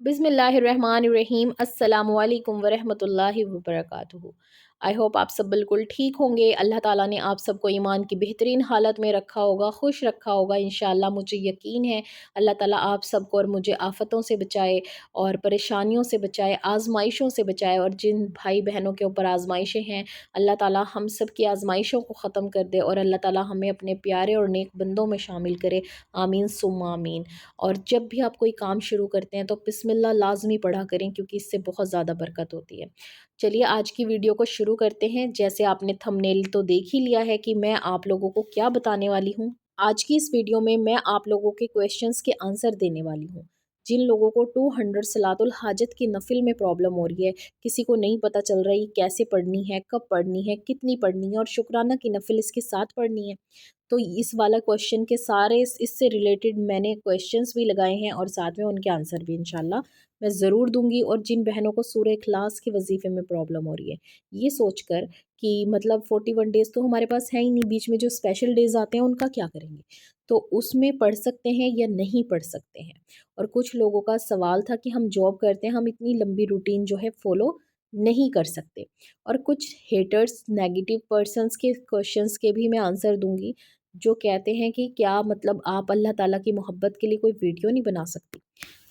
बिस्मिल्लाहिर्रहमानिर्रहीम अस्सलामु अलैकुम वरहमतुल्लाहि वबरकातुहू। आई होप आप सब बिल्कुल ठीक होंगे। अल्लाह ताला ने आप सबको ईमान की बेहतरीन हालत में रखा होगा, खुश रखा होगा इंशाअल्लाह। मुझे यकीन है अल्लाह ताला आप सबको और मुझे आफ़तों से बचाए और परेशानियों से बचाए, आज़माइशों से बचाए। और जिन भाई बहनों के ऊपर आज़माइशें हैं, अल्लाह ताला हम सब की आज़माइशों को ख़त्म कर दे और अल्लाह ताला हमें अपने प्यारे और नेक बंदों में शामिल करे। आमीन सुम्मा आमीन। और जब भी आप कोई काम शुरू करते हैं तो बिस्मिल्लाह लाजमी पढ़ा करें, क्योंकि इससे बहुत ज़्यादा बरकत होती है। चलिए आज की वीडियो को शुरू करते हैं। जैसे आपने थंबनेल तो देख ही लिया है कि मैं आप लोगों को क्या बताने वाली हूँ। आज की इस वीडियो में मैं आप लोगों के क्वेश्चंस के आंसर देने वाली हूँ। जिन लोगों को 200 सलातुल हाजत की नफिल में प्रॉब्लम हो रही है, किसी को नहीं पता चल रही कैसे पढ़नी है, कब पढ़नी है, कितनी पढ़नी है और शुक्राना की नफिल इसके साथ पढ़नी है, तो इस वाला क्वेश्चन के सारे इससे रिलेटेड मैंने क्वेश्चंस भी लगाए हैं और साथ में उनके आंसर भी इंशाल्लाह मैं ज़रूर दूंगी। और जिन बहनों को सूरह इखलास के वजीफ़े में प्रॉब्लम हो रही है, ये सोचकर कि मतलब 41 डेज़ तो हमारे पास है ही नहीं, बीच में जो स्पेशल डेज़ आते हैं उनका क्या करेंगे, तो उसमें पढ़ सकते हैं या नहीं पढ़ सकते हैं। और कुछ लोगों का सवाल था कि हम जॉब करते हैं, हम इतनी लंबी रूटीन जो है फॉलो नहीं कर सकते। और कुछ हेटर्स नेगेटिव पर्सन्स के क्वेश्चंस के भी मैं आंसर दूंगी, जो कहते हैं कि क्या मतलब आप अल्लाह ताला की मोहब्बत के लिए कोई वीडियो नहीं बना सकती।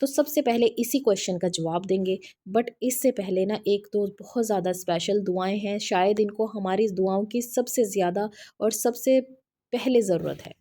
तो सबसे पहले इसी क्वेश्चन का जवाब देंगे, बट इससे पहले ना एक दो बहुत ज़्यादा स्पेशल दुआएं हैं, शायद इनको हमारी इस दुआओं की सबसे ज़्यादा और सबसे पहले ज़रूरत है।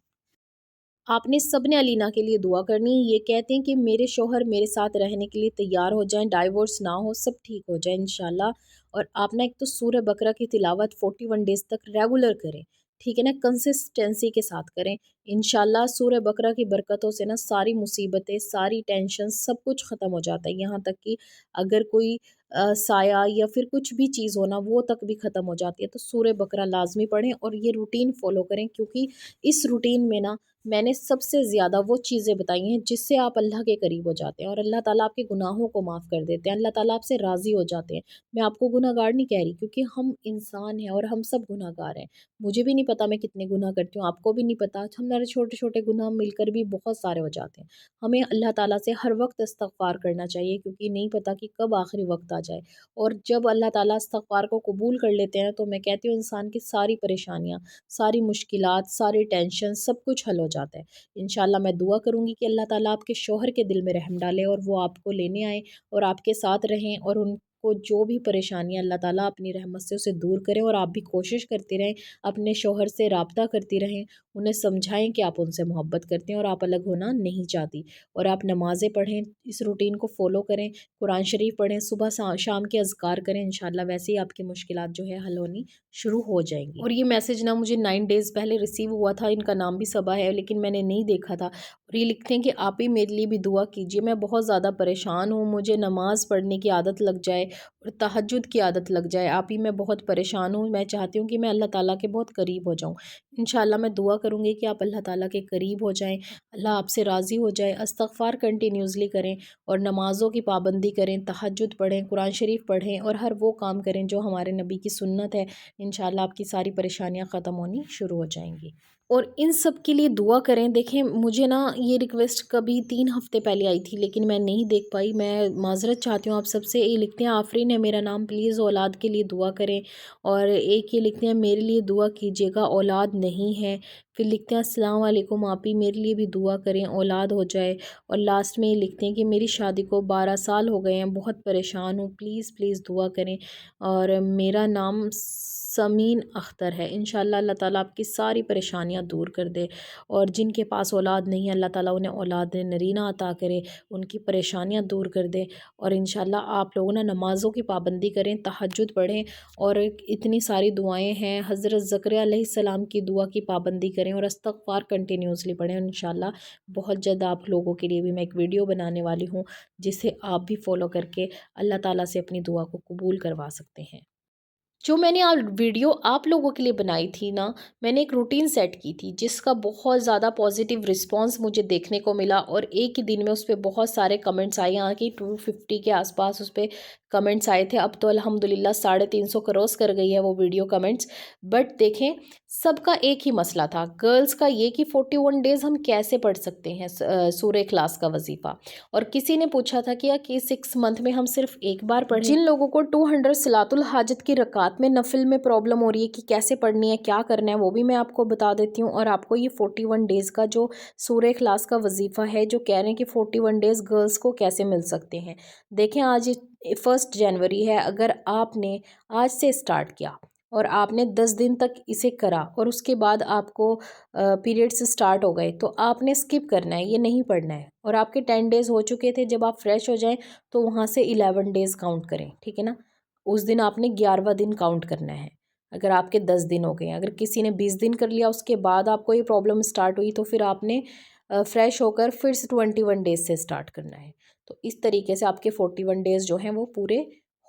आपने सबने अलीना के लिए दुआ करनी है। ये कहते हैं कि मेरे शौहर मेरे साथ रहने के लिए तैयार हो जाएं, डाइवोर्स ना हो, सब ठीक हो जाए इंशाल्लाह। और आप ना एक तो सूरह बकरा की तिलावत 41 डेज़ तक रेगुलर करें, ठीक है ना, कंसिस्टेंसी के साथ करें। इंशाल्लाह सूरह बकरा की बरकतों से ना सारी मुसीबतें, सारी टेंशन सब कुछ ख़त्म हो जाता है। यहाँ तक कि अगर कोई साया या फिर कुछ भी चीज़ हो ना, वो तक भी ख़त्म हो जाती है। तो सूरह बकरा लाजमी पढ़ें और ये रूटीन फॉलो करें, क्योंकि इस रूटीन में ना मैंने सबसे ज़्यादा वो चीज़ें बताई हैं जिससे आप अल्लाह के करीब हो जाते हैं और अल्लाह ताला आपके गुनाहों को माफ़ कर देते हैं, अल्लाह ताला आपसे राज़ी हो जाते हैं। मैं आपको गुनहगार नहीं कह रही, क्योंकि हम इंसान हैं और हम सब गुनहगार हैं। मुझे भी नहीं पता मैं कितने गुनाह करती हूँ, आपको भी नहीं पता। हमारे छोटे छोटे गुनाह मिलकर भी बहुत सारे हो जाते हैं। हमें अल्लाह ताला से हर वक्त इस्तग़फ़ार करना चाहिए, क्योंकि नहीं पता कि कब आखिरी वक्त आ जाए। और जब अल्लाह ताला इस्तग़फ़ार को कबूल कर लेते हैं, तो मैं कहती हूँ इंसान की सारी परेशानियाँ, सारी मुश्किलात, सारी टेंशन सब कुछ हल हो जाता है। इंशाल्लाह मैं दुआ करूँगी कि अल्लाह ताला आपके शौहर के दिल में रहम डाले और वो आपको लेने आए और आपके साथ रहें, और उनको जो भी परेशानियाँ अल्लाह ताला अपनी रहमत से उसे दूर करें। और आप भी कोशिश करते रहें, अपने शौहर से राब्ता करती रहें, उन्हें समझाएं कि आप उनसे मोहब्बत करते हैं और आप अलग होना नहीं चाहती। और आप नमाज़ें पढ़ें, इस रूटीन को फ़ॉलो करें, कुरान शरीफ पढ़ें, सुबह शाम के अज़कार करें। इंशाल्लाह वैसे ही आपकी मुश्किलात जो है हल होनी शुरू हो जाएंगी। और ये मैसेज ना मुझे 9 डेज़ पहले रिसीव हुआ था। इनका नाम भी सबा है, लेकिन मैंने नहीं देखा था। और ये लिखते हैं कि आप ही मेरे लिए भी दुआ कीजिए, मैं बहुत ज़्यादा परेशान हूँ, मुझे नमाज़ पढ़ने की आदत लग जाए और तहज्जुद की आदत लग जाए। आप ही, मैं बहुत परेशान हूँ, मैं चाहती हूँ कि मैं अल्लाह ताला के बहुत करीब हो जाऊँ। इंशाल्लाह मैं दुआ करूँगी कि आप अल्लाह ताला के करीब हो जाएँ, अल्लाह आपसे राज़ी हो जाए। इस्तग़फ़ार कंटिन्यूसली करें और नमाज़ों की पाबंदी करें, तहज्जुद पढ़ें, कुरान शरीफ पढ़ें और हर वो काम करें जो हमारे नबी की सुन्नत है। इंशाल्लाह आपकी सारी परेशानियाँ ख़त्म होनी शुरू हो जाएंगी। और इन सब के लिए दुआ करें। देखें, मुझे ना ये रिक्वेस्ट कभी 3 हफ़्ते पहले आई थी, लेकिन मैं नहीं देख पाई। मैं माज़रत चाहती हूँ आप सबसे। ये लिखते हैं आफरीन है मेरा नाम, प्लीज़ औलाद के लिए दुआ करें। और एक ये लिखते हैं मेरे लिए दुआ कीजिएगा, औलाद नहीं है। फिर लिखते हैं अस्सलाम वालेकुम, आप ही मेरे लिए भी दुआ करें, औलाद हो जाए। और लास्ट में ये लिखते हैं कि मेरी शादी को 12 साल हो गए हैं, बहुत परेशान हूँ, प्लीज़ प्लीज़ दुआ करें। और मेरा नाम समीन अख्तर है। इंशाल्लाह अल्लाह ताला आपकी सारी परेशानियां दूर कर दे। और जिनके पास औलाद नहीं है, अल्लाह ताला उन्हें औलाद नरीना अता करे, उनकी परेशानियां दूर कर दे। और इंशाल्लाह आप लोग ना नमाज़ों की पाबंदी करें, तहज्जुद पढ़ें और इतनी सारी दुआएं हैं। हज़रत ज़करिया अलैहिस्सलाम की दुआ की पाबंदी करें और इस्तग़फ़ार कंटिन्यूसली पढ़ें। इंशाल्लाह बहुत जल्द आप लोगों के लिए भी मैं एक वीडियो बनाने वाली हूँ, जिसे आप भी फॉलो करके अल्लाह ताला से अपनी दुआ को कबूल करवा सकते हैं। जो मैंने वीडियो आप लोगों के लिए बनाई थी ना, मैंने एक रूटीन सेट की थी जिसका बहुत ज़्यादा पॉजिटिव रिस्पांस मुझे देखने को मिला। और एक ही दिन में उस पे बहुत सारे कमेंट्स आए, यहाँ की 250 के आसपास उस पे कमेंट्स आए थे। अब तो अल्हम्दुलिल्लाह 350 क्रॉस कर गई है वो वीडियो कमेंट्स। बट देखें, सबका एक ही मसला था गर्ल्स का, ये कि 41 डेज़ हम कैसे पढ़ सकते हैं सूरह इखलास का वजीफ़ा। और किसी ने पूछा था कि 6 मंथ में हम सिर्फ एक बार पढ़ें। जिन लोगों को 200 सलातुल हाजत की रकात में नफिल में प्रॉब्लम हो रही है कि कैसे पढ़नी है, क्या करना है, वो भी मैं आपको बता देती हूँ। और आपको ये 41 डेज़ का जो सूरह इखलास का वजीफ़ा है, जो कह रहे हैं कि 41 डेज़ गर्ल्स को कैसे मिल सकते हैं। देखें, आज 1 जनवरी है। अगर आपने आज से स्टार्ट किया और आपने 10 दिन तक इसे करा और उसके बाद आपको पीरियड्स स्टार्ट हो गए, तो आपने स्किप करना है, ये नहीं पढ़ना है। और आपके 10 डेज़ हो चुके थे, जब आप फ्रेश हो जाएं तो वहाँ से 11 डेज़ काउंट करें, ठीक है ना। उस दिन आपने 11वां दिन काउंट करना है। अगर आपके 10 दिन हो गए, अगर किसी ने 20 दिन कर लिया, उसके बाद आपको ये प्रॉब्लम स्टार्ट हुई, तो फिर आपने फ्रेश होकर फिर से 21 डेज़ से स्टार्ट करना है। तो इस तरीके से आपके 41 डेज़ जो हैं वो पूरे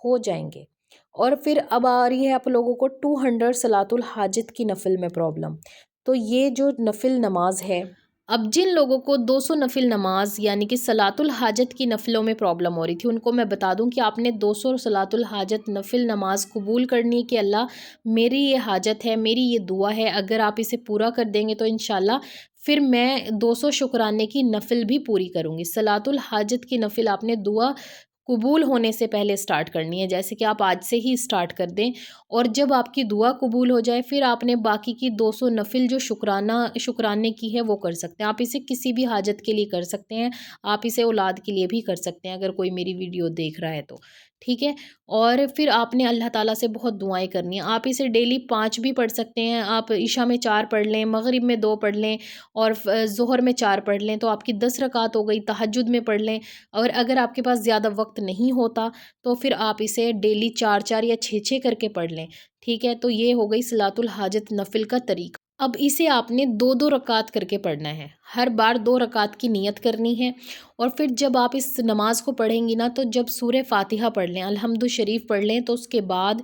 हो जाएंगे। और फिर अब आ रही है आप लोगों को 200 सलातुल हाजत की नफिल में प्रॉब्लम। तो ये जो नफिल नमाज है, अब जिन लोगों को 200 नफिल नमाज यानी कि सलातुल हाजत की नफिलों में प्रॉब्लम हो रही थी, उनको मैं बता दूं कि आपने 200 सलातुल हाजत नफिल नमाज कबूल करनी है कि अल्लाह मेरी ये हाजत है, मेरी ये दुआ है, अगर आप इसे पूरा कर देंगे तो इंशाल्लाह फिर मैं 200 शुक्राने की नफिल भी पूरी करूँगी। सलातुल हाजत की नफिल आपने दुआ कबूल होने से पहले स्टार्ट करनी है, जैसे कि आप आज से ही स्टार्ट कर दें। और जब आपकी दुआ कबूल हो जाए, फिर आपने बाकी की 200 नफिल जो शुक्राने की है वो कर सकते हैं। आप इसे किसी भी हाजत के लिए कर सकते हैं, आप इसे औलाद के लिए भी कर सकते हैं, अगर कोई मेरी वीडियो देख रहा है तो, ठीक है। और फिर आपने अल्लाह ताला से बहुत दुआएं करनी है। आप इसे डेली 5 भी पढ़ सकते हैं, आप इशा में 4 पढ़ लें, मगरिब में 2 पढ़ लें और ज़ोहर में 4 पढ़ लें, तो आपकी 10 रकात हो गई। तहज्जुद में पढ़ लें। और अगर आपके पास ज़्यादा वक्त नहीं होता तो फिर आप इसे डेली 4-4 या 6-6 करके पढ़ लें, ठीक है। तो ये हो गई सलातुल हाजत नफिल का तरीका। अब इसे आपने 2-2 रकात करके पढ़ना है, हर बार 2 रकात की नियत करनी है। और फिर जब आप इस नमाज को पढ़ेंगी ना, तो जब सूरह फातिहा पढ़ लें, अल्हम्दु शरीफ पढ़ लें, तो उसके बाद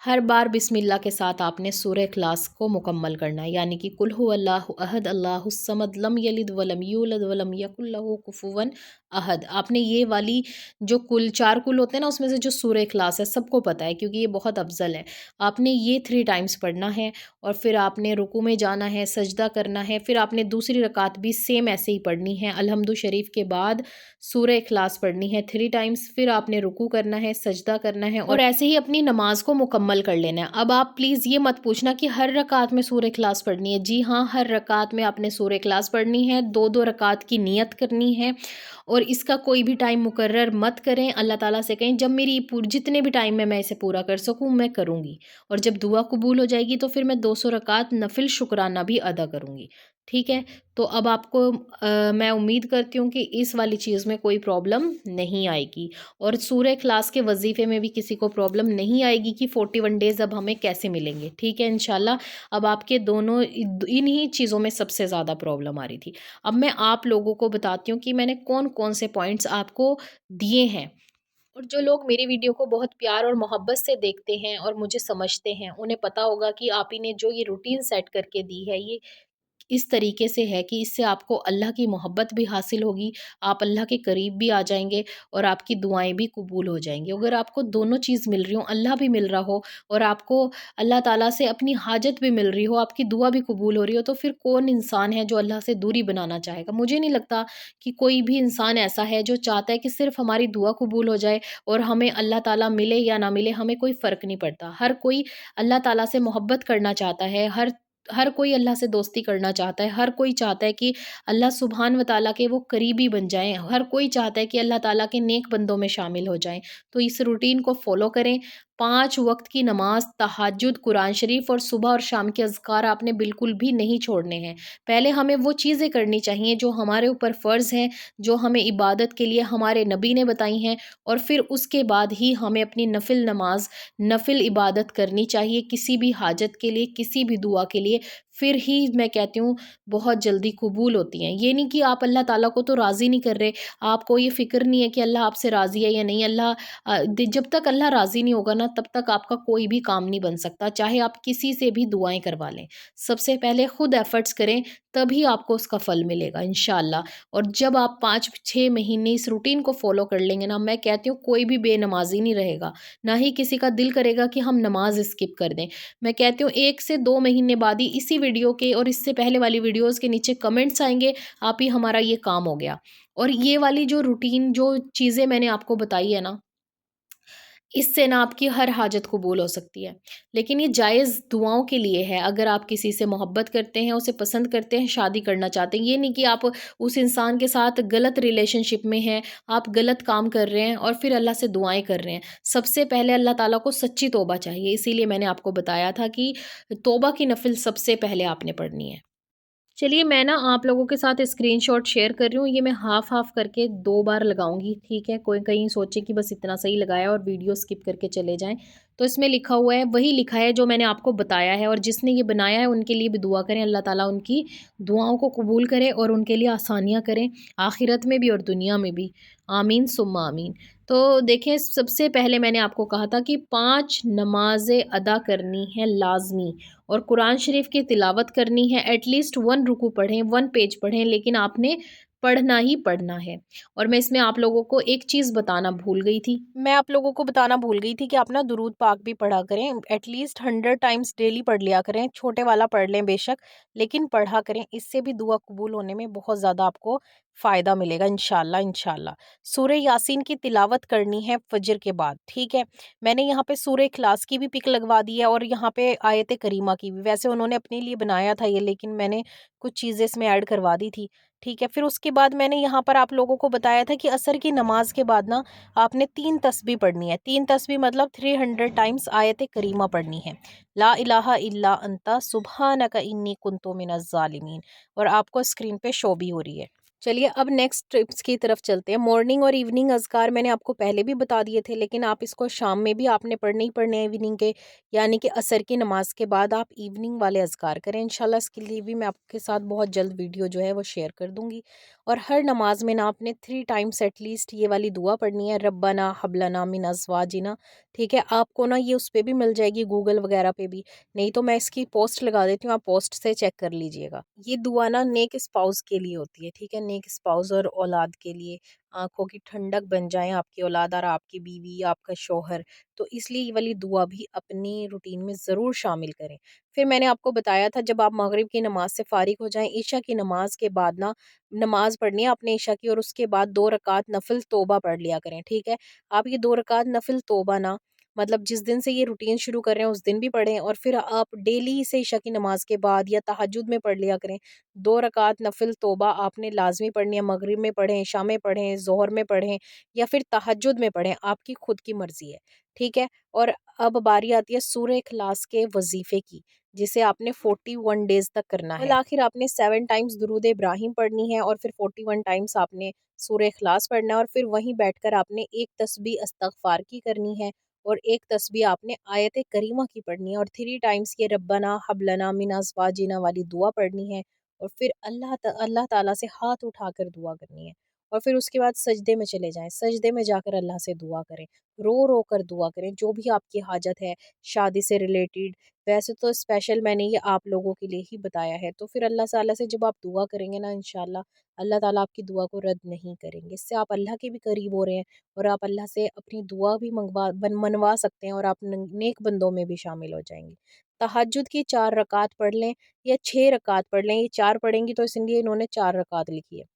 हर बार बिस्मिल्लाह के साथ आपने सूरह इखलास को मुकम्मल करना है, यानी कि कुल हु अल्लाहु अहद अल्लाहुस समद लम यलिद वलम यूलद वलम यकुल लहू कुफुवन अहद। आपने ये वाली जो कुल 4 कुल होते हैं ना, उसमें से जो सूरह इखलास है सबको पता है, क्योंकि ये बहुत अफजल है। आपने ये 3 टाइम्स पढ़ना है और फिर आपने रुकू में जाना है, सजदा करना है। फिर आपने दूसरी रकात भी सेम ऐसे ही पढ़नी है, अल्हम्दु शरीफ के बाद सूरह इखलास पढ़नी है 3 टाइम्स। फिर आपने रुकू करना है, सजदा करना है और ऐसे ही अपनी नमाज को मुकम्मल कर लेना है। अब आप प्लीज़ ये मत पूछना कि हर रकात में सूरह इखलास पढ़नी है। जी हाँ, हर रकात में आपने सूरह इखलास पढ़नी है, 2-2 रकात की नियत करनी है। और इसका कोई भी टाइम मुकर्रर मत करें, अल्लाह ताला से कहें जब मेरी जितने भी टाइम में मैं इसे पूरा कर सकूं मैं करूँगी। और जब दुआ कबूल हो जाएगी तो फिर मैं 200 रकात नफिल शुक्राना भी अदा करूँगी, ठीक है। तो अब आपको मैं उम्मीद करती हूँ कि इस वाली चीज़ में कोई प्रॉब्लम नहीं आएगी। और सूरह इखलास के वजीफ़े में भी किसी को प्रॉब्लम नहीं आएगी कि 41 डेज़ अब हमें कैसे मिलेंगे, ठीक है इंशाल्लाह। अब आपके दोनों इन्हीं चीज़ों में सबसे ज़्यादा प्रॉब्लम आ रही थी। अब मैं आप लोगों को बताती हूँ कि मैंने कौन कौन से पॉइंट्स आपको दिए हैं। और जो लोग मेरी वीडियो को बहुत प्यार और मोहब्बत से देखते हैं और मुझे समझते हैं, उन्हें पता होगा कि आप ही ने जो ये रूटीन सेट करके दी है, ये इस तरीके से है कि इससे आपको अल्लाह की मोहब्बत भी हासिल होगी, आप अल्लाह के करीब भी आ जाएँगे और आपकी दुआएँ भी कबूल हो जाएँगी। अगर आपको दोनों चीज़ मिल रही हो, अल्लाह भी मिल रहा हो और आपको अल्लाह ताला से अपनी हाजत भी मिल रही हो, आपकी दुआ भी कबूल हो रही हो, तो फिर कौन इंसान है जो अल्लाह से दूरी बनाना चाहेगा? मुझे नहीं लगता कि कोई भी इंसान ऐसा है जो चाहता है कि सिर्फ़ हमारी दुआ कबूल हो जाए और हमें अल्लाह ताला मिले या ना मिले, हमें कोई फ़र्क नहीं पड़ता। हर कोई अल्लाह ताला से मोहब्बत करना चाहता है, हर हर कोई अल्लाह से दोस्ती करना चाहता है, हर कोई चाहता है कि अल्लाह सुब्हान व तआला के वो करीबी बन जाएँ, हर कोई चाहता है कि अल्लाह ताला के नेक बंदों में शामिल हो जाएँ। तो इस रूटीन को फ़ॉलो करें, 5 वक़्त की नमाज़, तहज्जुद, कुरान शरीफ और सुबह और शाम के अज़कार आपने बिल्कुल भी नहीं छोड़ने हैं। पहले हमें वो चीज़ें करनी चाहिए जो हमारे ऊपर फ़र्ज़ हैं, जो हमें इबादत के लिए हमारे नबी ने बताई हैं, और फिर उसके बाद ही हमें अपनी नफ़िल नमाज़, नफ़िल इबादत करनी चाहिए किसी भी हाजत के लिए, किसी भी दुआ के लिए। پھر ہی میں کہتی ہوں بہت جلدی قبول ہوتی ہیں۔ یہ نہیں کہ آپ اللہ تعالیٰ کو تو راضی نہیں کر رہے، آپ کو یہ فکر نہیں ہے کہ اللہ آپ سے راضی ہے یا نہیں۔ جب تک اللہ راضی نہیں ہوگا نا، تب تک آپ کا کوئی بھی کام نہیں بن سکتا، چاہے آپ کسی سے بھی دعائیں کروا لیں۔ سب سے پہلے خود ایفرٹس کریں، تبھی آپ کو اس کا پھل ملے گا انشاءاللہ۔ اور جب آپ 5-6 مہینے اس روٹین کو فالو کر لیں گے نا، میں کہتی ہوں کوئی بھی بے نمازی نہیں رہے گا، نہ ہی کسی کا دل کرے گا کہ ہم نماز اسکپ کر دیں۔ میں کہتی ہوں 1 سے 2 مہینے بعد ہی اسی ویڈیو کے اور اس سے پہلے والی ویڈیوز کے نیچے کمنٹس آئیں گے، آپ ہی ہمارا یہ کام ہو گیا۔ اور یہ والی جو روٹین، جو چیزیں میں نے آپ کو بتائی ہے نا، اس سے نا آپ کی ہر حاجت قبول ہو سکتی ہے۔ لیکن یہ جائز دعاؤں کے لیے ہے، اگر آپ کسی سے محبت کرتے ہیں، اسے پسند کرتے ہیں، شادی کرنا چاہتے ہیں، یہ نہیں کہ آپ اس انسان کے ساتھ غلط ریلیشن شپ میں ہیں، آپ غلط کام کر رہے ہیں اور پھر اللہ سے دعائیں کر رہے ہیں۔ سب سے پہلے اللہ تعالیٰ کو سچی توبہ چاہیے، اسی لیے میں نے آپ کو بتایا تھا کہ توبہ کی نفل سب سے پہلے آپ نے پڑھنی ہے۔ چلیے میں نا آپ لوگوں کے ساتھ اسکرین شاٹ شیئر کر رہی ہوں، یہ میں ہاف ہاف کر کے 2 بار لگاؤں گی، ٹھیک ہے؟ کوئی کہیں سوچے کہ بس اتنا صحیح لگایا اور ویڈیو سکپ کر کے چلے جائیں، تو اس میں لکھا ہوا ہے، وہی لکھا ہے جو میں نے آپ کو بتایا ہے، اور جس نے یہ بنایا ہے ان کے لیے بھی دعا کریں، اللہ تعالیٰ ان کی دعاؤں کو قبول کرے اور ان کے لیے آسانیاں کریں، آخرت میں بھی اور دنیا میں بھی، آمین ثم آمین۔ تو دیکھیں، سب سے پہلے میں نے آپ کو کہا تھا کہ 5 نمازیں ادا کرنی ہے لازمی، اور قرآن شریف کی تلاوت کرنی ہے، ایٹ لیسٹ 1 رکوع پڑھیں، 1 پیج پڑھیں، لیکن آپ نے پڑھنا ہی پڑھنا ہے۔ اور میں اس میں آپ لوگوں کو ایک چیز بتانا بھول گئی تھی، میں آپ لوگوں کو بتانا بھول گئی تھی کہ آپ نا درود پاک بھی پڑھا کریں، ایٹ لیسٹ 100 ٹائمز ڈیلی پڑھ لیا کریں، چھوٹے والا پڑھ لیں بے شک، لیکن پڑھا کریں، اس سے بھی دعا قبول ہونے میں بہت زیادہ آپ کو فائدہ ملے گا انشاءاللہ انشاءاللہ۔ سورہ یاسین کی تلاوت کرنی ہے فجر کے بعد، ٹھیک ہے؟ میں نے یہاں پہ سورہ اخلاص کی بھی پک لگوا دی ہے اور یہاں پہ آیت کریمہ کی بھی، ویسے انہوں نے اپنے لیے بنایا تھا یہ، لیکن میں نے کچھ چیزیں اس میں ایڈ کروا دی تھی، ٹھیک ہے؟ پھر اس کے بعد میں نے یہاں پر آپ لوگوں کو بتایا تھا کہ عصر کی نماز کے بعد نا آپ نے 3 تسبیح پڑھنی ہے، 3 تسبیح مطلب 300 ٹائمز آیت کریمہ پڑھنی ہے، لا الہ الا انت سبحانک انی کنت من الظالمین، اور آپ کو اسکرین پہ شو بھی ہو رہی ہے۔ چلیے اب نیکسٹ ٹپس کی طرف چلتے ہیں۔ مارننگ اور ایوننگ اذکار میں نے آپ کو پہلے بھی بتا دیے تھے، لیکن آپ اس کو شام میں بھی آپ نے پڑھنے ہی پڑھنے ہیں ایوننگ کے، یعنی کہ عصر کی نماز کے بعد آپ ایوننگ والے اذکار کریں انشاءاللہ۔ اس کے لیے بھی میں آپ کے ساتھ بہت جلد ویڈیو جو ہے وہ شیئر کر دوں گی۔ اور ہر نماز میں نا آپ نے 3 ٹائمس ایٹ لیسٹ یہ والی دعا پڑھنی ہے، ربنا حب لنا من ازواجنا، ٹھیک ہے؟ آپ کو نا یہ اس پہ بھی مل جائے گی، گوگل وغیرہ پہ بھی، نہیں تو میں اس کی پوسٹ لگا دیتی ہوں، آپ پوسٹ سے چیک کر لیجئے گا۔ یہ دعا نا نیک اسپاؤس کے لیے ہوتی ہے، ٹھیک ہے؟ نیک اسپاؤس اور اولاد کے لیے، آنکھوں کی ٹھنڈک بن جائیں آپ کی اولاد اور آپ کی بیوی، آپ کا شوہر، تو اس لیے یہ والی دعا بھی اپنی روٹین میں ضرور شامل کریں۔ پھر میں نے آپ کو بتایا تھا جب آپ مغرب کی نماز سے فارغ ہو جائیں، عشاء کی نماز کے بعد نا نماز پڑھنی ہے آپ نے عشاء کی، اور اس کے بعد 2 رکعت نفل توبہ پڑھ لیا کریں، ٹھیک ہے؟ آپ یہ 2 رکعت نفل توبہ نا مطلب جس دن سے یہ روٹین شروع کر رہے ہیں اس دن بھی پڑھیں، اور پھر آپ ڈیلی سے عشاء کی نماز کے بعد یا تہجد میں پڑھ لیا کریں۔ 2 رکعت نفل توبہ آپ نے لازمی پڑھنی ہے، مغرب میں پڑھیں، عشاء میں پڑھیں، ظہر میں پڑھیں یا پھر تہجد میں پڑھیں، آپ کی خود کی مرضی ہے، ٹھیک ہے؟ اور اب باری آتی ہے سورہ اخلاص کے وظیفے کی، جسے آپ نے 41 ڈیز تک کرنا ہے۔ بالآخر آپ نے 7 ٹائمز درود ابراہیم پڑھنی ہے، اور پھر 41 ٹائمز آپ نے سورہ اخلاص پڑھنا ہے، اور پھر وہیں بیٹھ کر آپ نے 1 تسبیح استغفار کی کرنی ہے، اور 1 تسبیح آپ نے آیت کریمہ کی پڑھنی ہے، اور 3 ٹائمز یہ ربنا حب لنا من ازواجنا والی دعا پڑھنی ہے، اور پھر اللہ تعالیٰ سے ہاتھ اٹھا کر دعا کرنی ہے، اور پھر اس کے بعد سجدے میں چلے جائیں، سجدے میں جا کر اللہ سے دعا کریں، رو رو کر دعا کریں، جو بھی آپ کی حاجت ہے شادی سے ریلیٹڈ، ویسے تو اسپیشل میں نے یہ آپ لوگوں کے لیے ہی بتایا ہے، تو پھر اللہ تعالیٰ سے جب آپ دعا کریں گے نا انشاءاللہ اللہ تعالیٰ آپ کی دعا کو رد نہیں کریں گے، اس سے آپ اللہ کے بھی قریب ہو رہے ہیں، اور آپ اللہ سے اپنی دعا بھی منوا سکتے ہیں، اور آپ نیک بندوں میں بھی شامل ہو جائیں گے۔ تہجد کی 4 رکعت پڑھ لیں یا 6 رکعت پڑھ لیں، یہ 4 پڑھیں گی تو اس لیے انہوں نے 4 رکعت لکھی ہے۔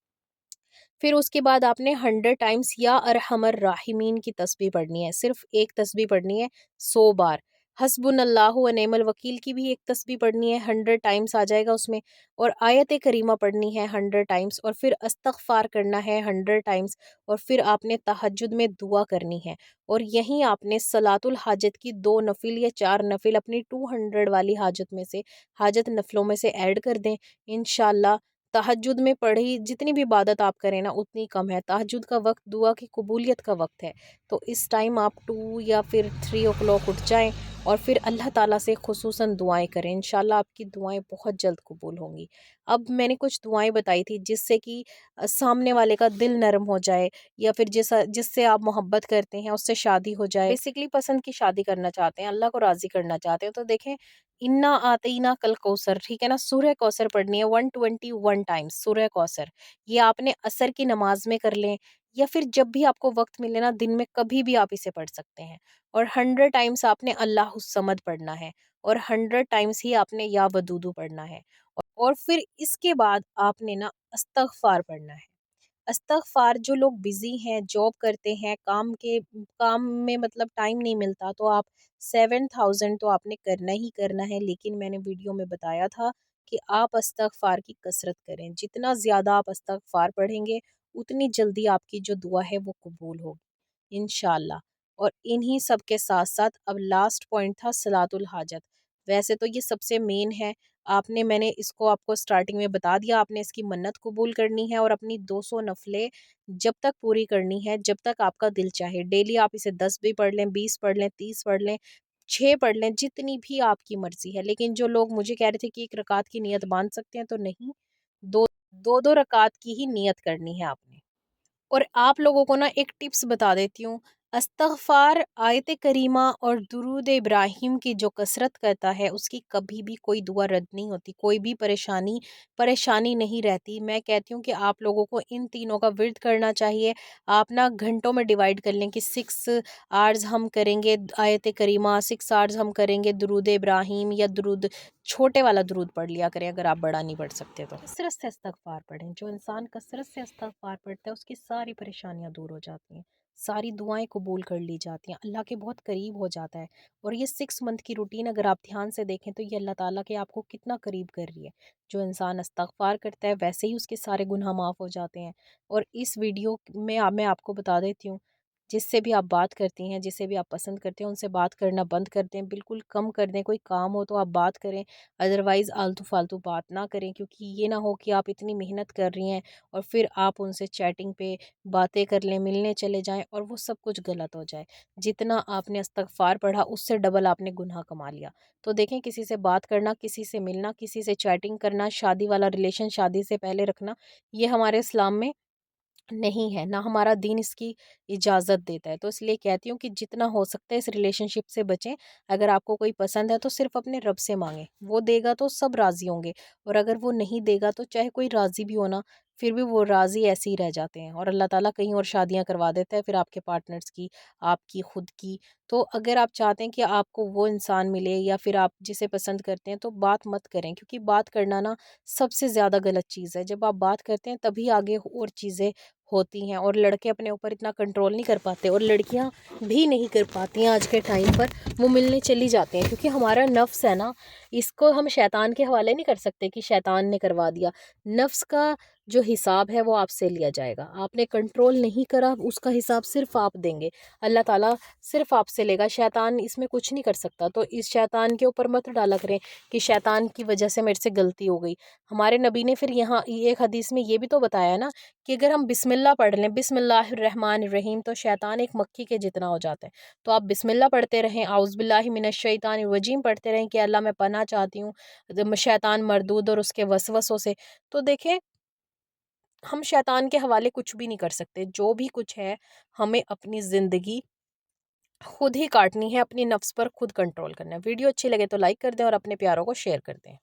پھر اس کے بعد آپ نے 100 ٹائمز یا ارحم الراحمین کی تسبیح پڑھنی ہے، صرف 1 تسبیح پڑھنی ہے 100 بار۔ حسبنا اللہ و نعم الوکیل کی بھی 1 تسبیح پڑھنی ہے، 100 ٹائمز آ جائے گا اس میں، اور آیت کریمہ پڑھنی ہے 100 ٹائمز، اور پھر استغفار کرنا ہے 100 ٹائمز، اور پھر آپ نے تہجد میں دعا کرنی ہے، اور یہیں آپ نے صلاۃ الحاجت کی 2 نفل یا 4 نفل اپنی 200 والی حاجت میں سے، حاجت نفلوں میں سے ایڈ کر دیں انشاءاللہ۔ تہجد میں پڑھی جتنی بھی عبادت آپ کریں نا اتنی کم ہے، تہجد کا وقت دعا کی قبولیت کا وقت ہے، تو اس ٹائم آپ 2 یا پھر 3 o'clock اٹھ جائیں، और फिर अल्लाह ताला से ख़ुसूसन दुआएं करें, इंशाल्लाह आपकी दुआएं बहुत जल्द कबूल होंगी। अब मैंने कुछ दुआएं बताई थी जिससे कि सामने वाले का दिल नरम हो जाए, या फिर जिससे आप मोहब्बत करते हैं उससे शादी हो जाए, बेसिकली पसंद की शादी करना चाहते हैं, अल्लाह को राज़ी करना चाहते हैं। तो देखें, इन्ना आतीना कल कौसर, ठीक है ना, सूरह कौसर पढ़नी है 121 टाइम्स सूरह कौसर। ये आपने असर की नमाज में कर लें, या फिर जब भी आपको वक्त मिले ना, दिन में कभी भी आप इसे पढ़ सकते हैं। और 100 टाइम्स आपने अल्लाह समद पढ़ना है, और 100 टाइम्स ही आपने या वदूदू पढ़ना है। और फिर इसके बाद आपने ना अस्तगफार पढ़ना है। इस्तग़फ़ार, जो लोग बिज़ी हैं, जॉब करते हैं, काम में मतलब टाइम नहीं मिलता, तो आप 7000 तो आपने करना ही करना है। लेकिन मैंने वीडियो में बताया था कि आप इस्तग़फ़ार की कसरत करें। जितना ज़्यादा आप इस्तग़फ़ार पढ़ेंगे, उतनी जल्दी आपकी जो दुआ है वो कबूल होगी इंशाअल्लाह। और इन्हीं सब के साथ-साथ अब लास्ट पॉइंट था सलातुल हाजत। वैसे तो ये सबसे मेन है, मैंने इसको आपको स्टार्टिंग में बता दिया, आपने इसकी मन्नत कबूल करनी है और अपनी 200 नफ़लें जब तक पूरी करनी है, जब तक आपका दिल चाहे। डेली आप इसे 10 भी पढ़ लें, 20 पढ़ लें, 30 पढ़ लें, 6 पढ़ लें, जितनी भी आपकी मर्ज़ी है। लेकिन जो लोग मुझे कह रहे थे कि 1 रकात की नियत बाँध सकते हैं, तो नहीं, दो 2-2 रकात की ही नियत करनी है आपने। और आप लोगों को ना एक टिप्स बता देती हूँ। इस्तग़फ़ार, आयत करीमा और दुरूद इब्राहिम की जो कसरत करता है, उसकी कभी भी कोई दुआ रद्द नहीं होती, कोई भी परेशानी नहीं रहती। मैं कहती हूँ कि आप लोगों को इन तीनों का विर्द करना चाहिए। आप ना घंटों में डिवाइड कर लें कि 6 आवर्स हम करेंगे आयत करीमा, 6 आवर्स हम करेंगे दुरूद इब्राहिम, या दुरूद, छोटे वाला दुरूद पढ़ लिया करें अगर आप बड़ा नहीं पढ़ सकते तो। कसरत से इस्तग़फ़ार पढ़ें। जो इंसान कसरत से इस्तग़फ़ार पढ़ता है, उसकी सारी परेशानियाँ दूर हो जाती हैं, सारी दुआएं कबूल कर ली जाती हैं, अल्लाह के बहुत करीब हो जाता है। और ये 6 मंथ की रूटीन अगर आप ध्यान से देखें, तो ये अल्लाह ताला के आपको कितना करीब कर रही है। जो इंसान इस्तग़फ़ार करता है, वैसे ही उसके सारे गुनाह माफ़ हो जाते हैं। और इस वीडियो में मैं आपको बता देती हूँ, जिससे भी आप बात करती हैं, जिसे भी आप पसंद करते हैं, उनसे बात करना बंद कर दें, बिल्कुल कम कर दें। कोई काम हो तो आप बात करें, अदरवाइज़ आलतू फालतू बात ना करें, क्योंकि ये ना हो कि आप इतनी मेहनत कर रही हैं और फिर आप उनसे चैटिंग पे बातें कर लें, मिलने चले जाएं, और वो सब कुछ गलत हो जाए। जितना आपने इस्तग़फ़ार पढ़ा, उससे डबल आपने गुनाह कमा लिया। तो देखें, किसी से बात करना, किसी से मिलना, किसी से चैटिंग करना, शादी वाला रिलेशन शादी से पहले रखना, ये हमारे इस्लाम में नहीं है, ना हमारा दीन इसकी इजाज़त देता है। तो इसलिए कहती हूँ कि जितना हो सकता है इस रिलेशनशिप से बचें। अगर आपको कोई पसंद है, तो सिर्फ़ अपने रब से माँगें, वो देगा तो सब राज़ी होंगे। और अगर वो नहीं देगा, तो चाहे कोई राज़ी भी हो ना, फिर भी वो राज़ी ऐसे ही रह जाते हैं, और अल्लाह ताला कहीं और शादियाँ करवा देता है, फिर आपके पार्टनर्स की, आपकी खुद की। तो अगर आप चाहते हैं कि आपको वो इंसान मिले, या फिर आप जिसे पसंद करते हैं, तो बात मत करें, क्योंकि बात करना ना सबसे ज़्यादा गलत चीज़ है। जब आप बात करते हैं, तभी आगे और चीज़ें होती हैं। और लड़के अपने ऊपर इतना कंट्रोल नहीं कर पाते, और लड़कियां भी नहीं कर पाती हैं आज के टाइम पर। वो मिलने चली जाती हैं, क्योंकि हमारा नफ्स है ना, इसको हम शैतान के हवाले नहीं कर सकते कि शैतान ने करवा दिया। नफ्स का जो हिसाब है वो आपसे लिया जाएगा, आपने कंट्रोल नहीं करा, उसका हिसाब सिर्फ आप देंगे। अल्लाह ताला सिर्फ आपसे लेगा, शैतान इसमें कुछ नहीं कर सकता। तो इस शैतान के ऊपर मत डाला करें कि शैतान की वजह से मेरे से गलती हो गई। हमारे नबी ने फिर यहाँ एक हदीस में ये भी तो बताया ना, कि अगर हम बिस्मिल्लाह पढ़ लें, बिस्मिल्लाहिर्रहमानिर्रहीम, तो शैतान एक मक्खी के जितना हो जाता है। तो आप बिस्मिल्लाह पढ़ते रहें, औज़ु बिल्लाहि मिनश शैतानिर रजीम पढ़ते रहें कि अल्लाह मैं पनाह चाहती हूँ शैतान मरदूद और उसके वसवसों से। तो देखें, हम शैतान के हवाले कुछ भी नहीं कर सकते। जो भी कुछ है, हमें अपनी ज़िंदगी खुद ही काटनी है, अपनी नफ्स पर खुद कंट्रोल करना है। वीडियो अच्छी लगे तो लाइक कर दें, और अपने प्यारों को शेयर कर दें।